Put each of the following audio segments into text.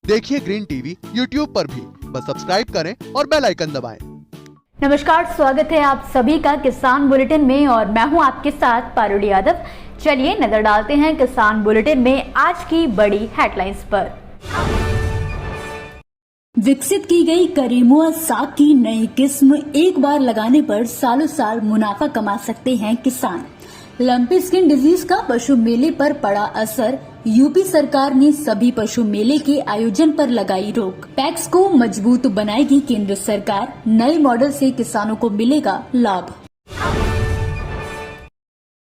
देखिए green TV YouTube पर भी, बस सब्सक्राइब करें और बेल आइकन दबाएं। नमस्कार, स्वागत है आप सभी का किसान बुलेटिन में और मैं हूं आपके साथ पारुल यादव। चलिए नजर डालते हैं किसान बुलेटिन में आज की बड़ी हेडलाइंस पर। विकसित की गई करेमुआ साग की नई किस्म एक बार लगाने पर सालों साल मुनाफा कमा सकते हैं किसान। लंपी स्किन डिजीज का पशु मेले पर पड़ा असर, यूपी सरकार ने सभी पशु मेले के आयोजन पर लगाई रोक। पैक्स को मजबूत बनाएगी केंद्र सरकार, नए मॉडल से किसानों को मिलेगा लाभ।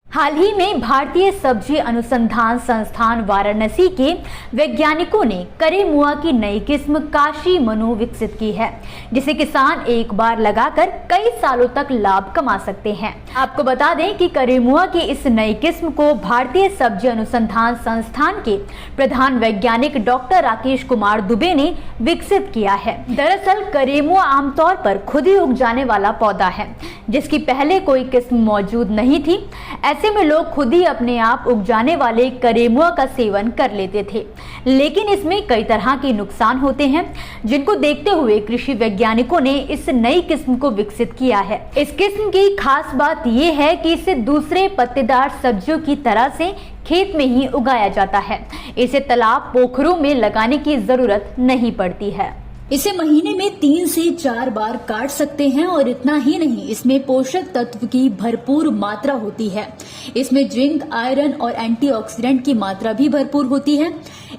हाल ही में भारतीय सब्जी अनुसंधान संस्थान वाराणसी के वैज्ञानिकों ने करेमुआ की नई किस्म काशी मनु विकसित की है, जिसे किसान एक बार लगाकर कई सालों तक लाभ कमा सकते हैं। आपको बता दें कि करेमुआ की इस नई किस्म को भारतीय सब्जी अनुसंधान संस्थान के प्रधान वैज्ञानिक डॉक्टर राकेश कुमार दुबे ने विकसित किया है। दरअसल करेमुआ आमतौर पर खुद ही उग जाने वाला पौधा है, जिसकी पहले कोई किस्म मौजूद नहीं थी। ऐसे में लोग खुद ही अपने आप उग जाने वाले करेमुआ का सेवन कर लेते थे, लेकिन इसमें कई तरह के नुकसान होते हैं, जिनको देखते हुए कृषि वैज्ञानिकों ने इस नई किस्म को विकसित किया है। इस किस्म की खास बात यह है कि इसे दूसरे पत्तेदार सब्जियों की तरह से खेत में ही उगाया जाता है। इसे तालाब पोखरों में लगाने की जरूरत नहीं पड़ती है। इसे महीने में 3 से 4 बार काट सकते हैं और इतना ही नहीं, इसमें पोषक तत्व की भरपूर मात्रा होती है। इसमें जिंक, आयरन और एंटीऑक्सीडेंट की मात्रा भी भरपूर होती है।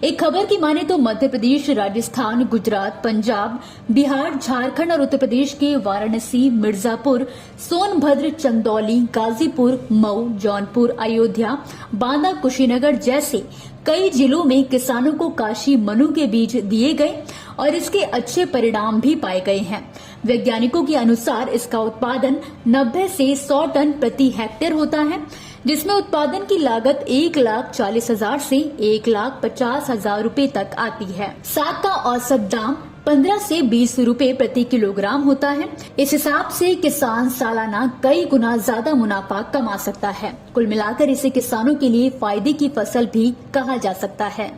एक खबर की माने तो मध्य प्रदेश, राजस्थान, गुजरात, पंजाब, बिहार, झारखंड और उत्तर प्रदेश के वाराणसी, मिर्जापुर, सोनभद्र, चंदौली, गाजीपुर, मऊ, जौनपुर, अयोध्या, बांदा, कुशीनगर जैसे कई जिलों में किसानों को काशी मनु के बीज दिए गए और इसके अच्छे परिणाम भी पाए गए हैं। वैज्ञानिकों के अनुसार इसका उत्पादन 90 से 100 टन प्रति हेक्टेयर होता है, जिसमें उत्पादन की लागत 1,40,000 से 1,50,000 रुपए तक आती है। साग का औसत दाम 15 से 20 रुपए प्रति किलोग्राम होता है। इस हिसाब से किसान सालाना कई गुना ज्यादा मुनाफा कमा सकता है। कुल मिलाकर इसे किसानों के लिए फायदे की फसल भी कहा जा सकता है।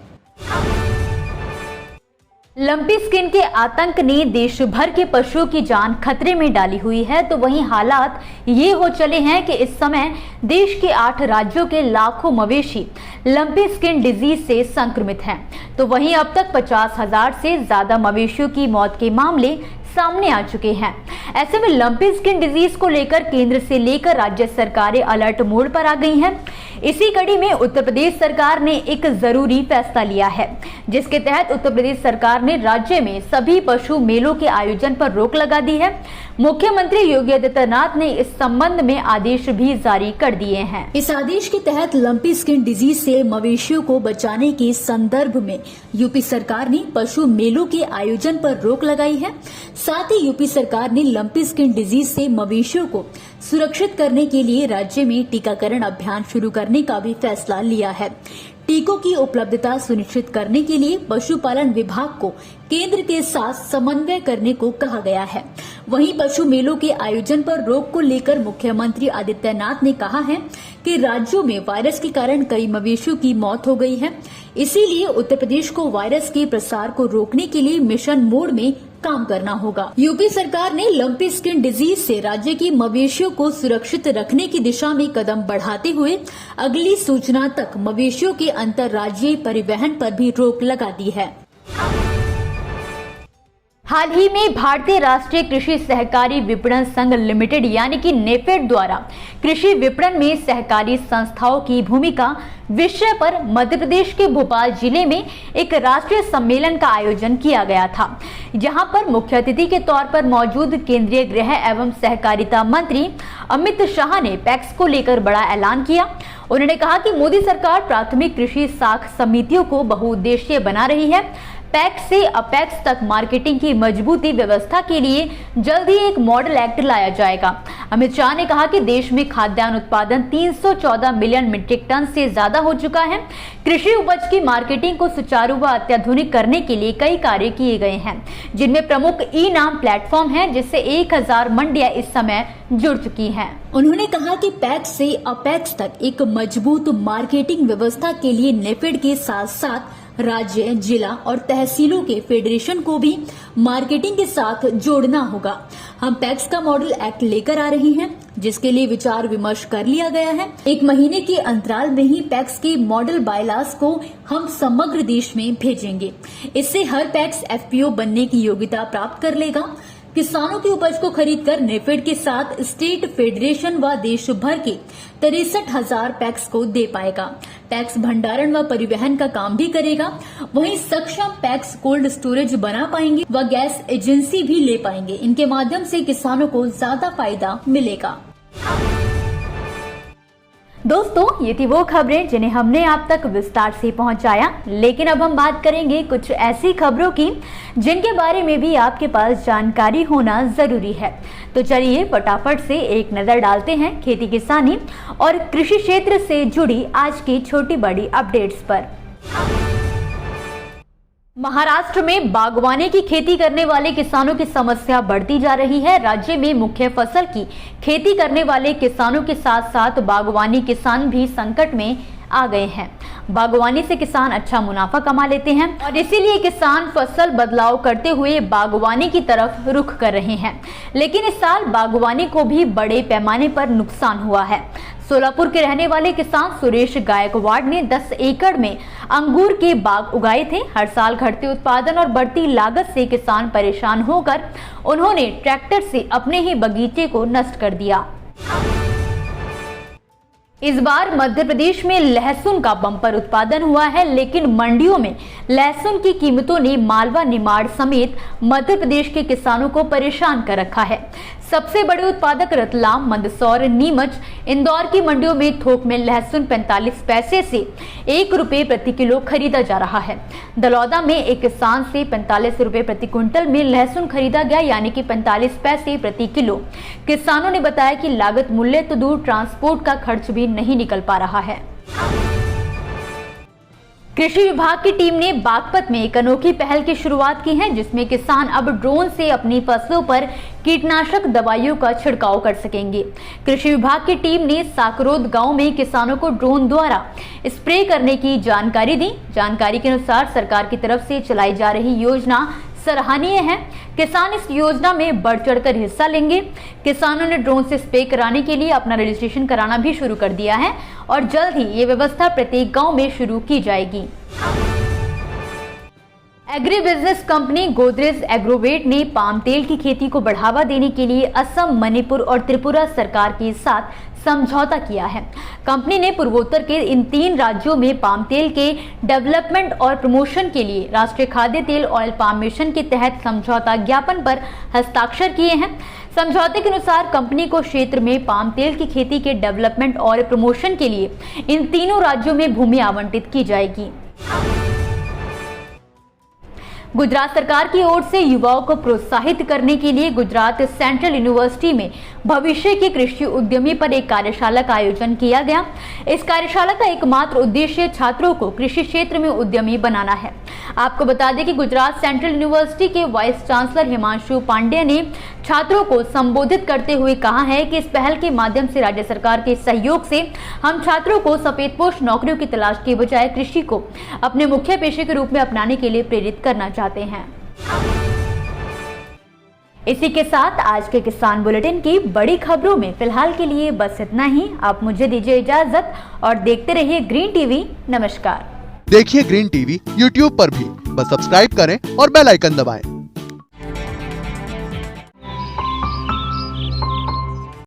लंपी स्किन के आतंक ने देश भर के पशुओं की जान खतरे में डाली हुई है, तो वहीं हालात ये हो चले हैं कि इस समय देश के 8 राज्यों के लाखों मवेशी लंपी स्किन डिजीज से संक्रमित हैं। तो वहीं अब तक 50,000 से ज्यादा मवेशियों की मौत के मामले सामने आ चुके हैं। ऐसे में लंपी स्किन डिजीज को लेकर केंद्र से लेकर राज्य सरकारें अलर्ट मोड पर आ गई हैं। इसी कड़ी में उत्तर प्रदेश सरकार ने एक जरूरी फैसला लिया है, जिसके तहत उत्तर प्रदेश सरकार ने राज्य में सभी पशु मेलों के आयोजन पर रोक लगा दी है। मुख्यमंत्री योगी आदित्यनाथ ने इस संबंध में आदेश भी जारी कर दिए हैं। इस आदेश के तहत लंपी स्किन डिजीज से मवेशियों को बचाने के संदर्भ में यूपी सरकार ने पशु मेलों के आयोजन पर रोक लगाई है। साथ ही यूपी सरकार ने लंपी स्किन डिजीज से मवेशियों को सुरक्षित करने के लिए राज्य में टीकाकरण अभियान शुरू करने का भी फैसला लिया है। टीकों की उपलब्धता सुनिश्चित करने के लिए पशुपालन विभाग को केंद्र के साथ समन्वय करने को कहा गया है। वहीं पशु मेलों के आयोजन पर रोक को लेकर मुख्यमंत्री आदित्यनाथ ने कहा है कि राज्यों में वायरस के कारण कई मवेशियों की मौत हो गई है। इसीलिए उत्तर प्रदेश को वायरस के प्रसार को रोकने के लिए मिशन मोड में काम करना होगा। यूपी सरकार ने लंपी स्किन डिजीज से राज्य की मवेशियों को सुरक्षित रखने की दिशा में कदम बढ़ाते हुए अगली सूचना तक मवेशियों के अंतर्राज्यीय परिवहन पर भी रोक लगा दी है। हाल ही में भारतीय राष्ट्रीय कृषि सहकारी विपणन संघ लिमिटेड यानी कि नेफेड द्वारा कृषि विपणन में सहकारी संस्थाओं की भूमिका विषय पर मध्य प्रदेश के भोपाल जिले में एक राष्ट्रीय सम्मेलन का आयोजन किया गया था, जहां पर मुख्य अतिथि के तौर पर मौजूद केंद्रीय गृह एवं सहकारिता मंत्री अमित शाह ने पैक्स को लेकर बड़ा ऐलान किया। उन्होंने कहा कि मोदी सरकार प्राथमिक कृषि साख समितियों को बहुउद्देशीय बना रही है। पैक्स से अपेक्स तक मार्केटिंग की मजबूती व्यवस्था के लिए जल्द ही एक मॉडल एक्ट लाया जाएगा। अमित शाह ने कहा कि देश में खाद्यान्न उत्पादन 314 मिलियन मीट्रिक टन से ज्यादा हो चुका है। कृषि उपज की मार्केटिंग को सुचारू व अत्याधुनिक करने के लिए कई कार्य किए गए हैं, जिनमें प्रमुख ई नाम प्लेटफॉर्म है, जिससे 1000 मंडियां इस समय जुड़ चुकी हैं। उन्होंने कहा कि पैक्स से अपेक्स तक एक मजबूत मार्केटिंग व्यवस्था के लिए नेफेड के साथ साथ राज्य, जिला और तहसीलों के फेडरेशन को भी मार्केटिंग के साथ जोड़ना होगा। हम पैक्स का मॉडल एक्ट लेकर आ रहे हैं, जिसके लिए विचार विमर्श कर लिया गया है। 1 महीने के अंतराल में ही पैक्स के मॉडल बायलास को हम समग्र देश में भेजेंगे। इससे हर पैक्स एफपीओ बनने की योग्यता प्राप्त कर लेगा। किसानों की उपज को खरीदकर नेफेड के साथ स्टेट फेडरेशन व देश भर के 63,000 पैक्स को दे पाएगा। पैक्स भंडारण व परिवहन का काम भी करेगा। वहीं सक्षम पैक्स कोल्ड स्टोरेज बना पाएंगे व गैस एजेंसी भी ले पाएंगे। इनके माध्यम से किसानों को ज्यादा फायदा मिलेगा। दोस्तों, ये थी वो खबरें जिन्हें हमने आप तक विस्तार से पहुंचाया, लेकिन अब हम बात करेंगे कुछ ऐसी खबरों की जिनके बारे में भी आपके पास जानकारी होना जरूरी है। तो चलिए फटाफट से एक नजर डालते हैं खेती किसानी और कृषि क्षेत्र से जुड़ी आज की छोटी बड़ी अपडेट्स पर। महाराष्ट्र में बागवानी की खेती करने वाले किसानों की समस्या बढ़ती जा रही है। राज्य में मुख्य फसल की खेती करने वाले किसानों के साथ साथ बागवानी किसान भी संकट में आ गए हैं। बागवानी से किसान अच्छा मुनाफा कमा लेते हैं और इसीलिए किसान फसल बदलाव करते हुए बागवानी की तरफ रुख कर रहे हैं। लेकिन इस साल बागवानी को भी बड़े पैमाने पर नुकसान हुआ है। सोलापुर के रहने वाले किसान सुरेश गायकवाड़ ने 10 एकड़ में अंगूर के बाग उगाए थे। हर साल घटते उत्पादन और बढ़ती लागत से किसान परेशान होकर उन्होंने ट्रैक्टर से अपने ही बगीचे को नष्ट कर दिया। इस बार मध्य प्रदेश में लहसुन का बम्पर उत्पादन हुआ है, लेकिन मंडियों में लहसुन की कीमतों ने मालवा, निमाड़ समेत मध्य प्रदेश के किसानों को परेशान कर रखा है। सबसे बड़े उत्पादक रतलाम, मंदसौर, नीमच, इंदौर की मंडियों में थोक में लहसुन 45 पैसे से 1 रुपए प्रति किलो खरीदा जा रहा है। दलौदा में एक किसान से 45 रुपए प्रति क्विंटल में लहसुन खरीदा गया, यानी कि 45 पैसे प्रति किलो। किसानों ने बताया कि लागत मूल्य तो दूर, ट्रांसपोर्ट का खर्च भी नहीं निकल पा रहा है। कृषि विभाग की टीम ने बागपत में एक अनोखी पहल की शुरुआत की है, जिसमें किसान अब ड्रोन से अपनी फसलों पर कीटनाशक दवाइयों का छिड़काव कर सकेंगे। कृषि विभाग की टीम ने साकरोद गांव में किसानों को ड्रोन द्वारा स्प्रे करने की जानकारी दी। जानकारी के अनुसार सरकार की तरफ से चलाई जा रही योजना सराहनीय है। किसान इस योजना में बढ़ चढ़कर हिस्सा लेंगे। किसानों ने ड्रोन से स्प्रे कराने के लिए अपना रजिस्ट्रेशन कराना भी शुरू कर दिया है और जल्द ही ये व्यवस्था प्रत्येक गांव में शुरू की जाएगी। Agri business company Godrej Agrovet ने पाम तेल की खेती को बढ़ावा देने के लिए असम, मणिपुर और त्रिपुरा सरकार के साथ समझौता किया है। कंपनी ने पूर्वोत्तर के इन 3 राज्यों में पाम तेल के डेवलपमेंट और प्रमोशन के लिए राष्ट्रीय खाद्य तेल ऑयल पाम मिशन के तहत समझौता ज्ञापन पर हस्ताक्षर किए हैं। समझौते के अनुसार कंपनी को क्षेत्र में पाम तेल की खेती के डेवलपमेंट और प्रमोशन के लिए इन तीनों राज्यों में भूमि आवंटित की जाएगी। गुजरात सरकार की ओर से युवाओं को प्रोत्साहित करने के लिए गुजरात सेंट्रल यूनिवर्सिटी में भविष्य के कृषि उद्यमी पर एक कार्यशाला का आयोजन किया गया। इस कार्यशाला का एकमात्र उद्देश्य छात्रों को कृषि क्षेत्र में उद्यमी बनाना है। आपको बता दें कि गुजरात सेंट्रल यूनिवर्सिटी के वाइस चांसलर हिमांशु पांडे ने छात्रों को संबोधित करते हुए कहा है कि इस पहल के माध्यम से राज्य सरकार के सहयोग से हम छात्रों को सफेदपोश नौकरियों की तलाश के बजाय कृषि को अपने मुख्य पेशे के रूप में अपनाने के लिए प्रेरित करना चाहते हैं। इसी के साथ आज के किसान बुलेटिन की बड़ी खबरों में फिलहाल के लिए बस इतना ही। आप मुझे दीजिए इजाजत और देखते रहिए ग्रीन टीवी। नमस्कार। देखिए ग्रीन टीवी YouTube पर भी, बस सब्सक्राइब करें और बेल आइकन दबाएं।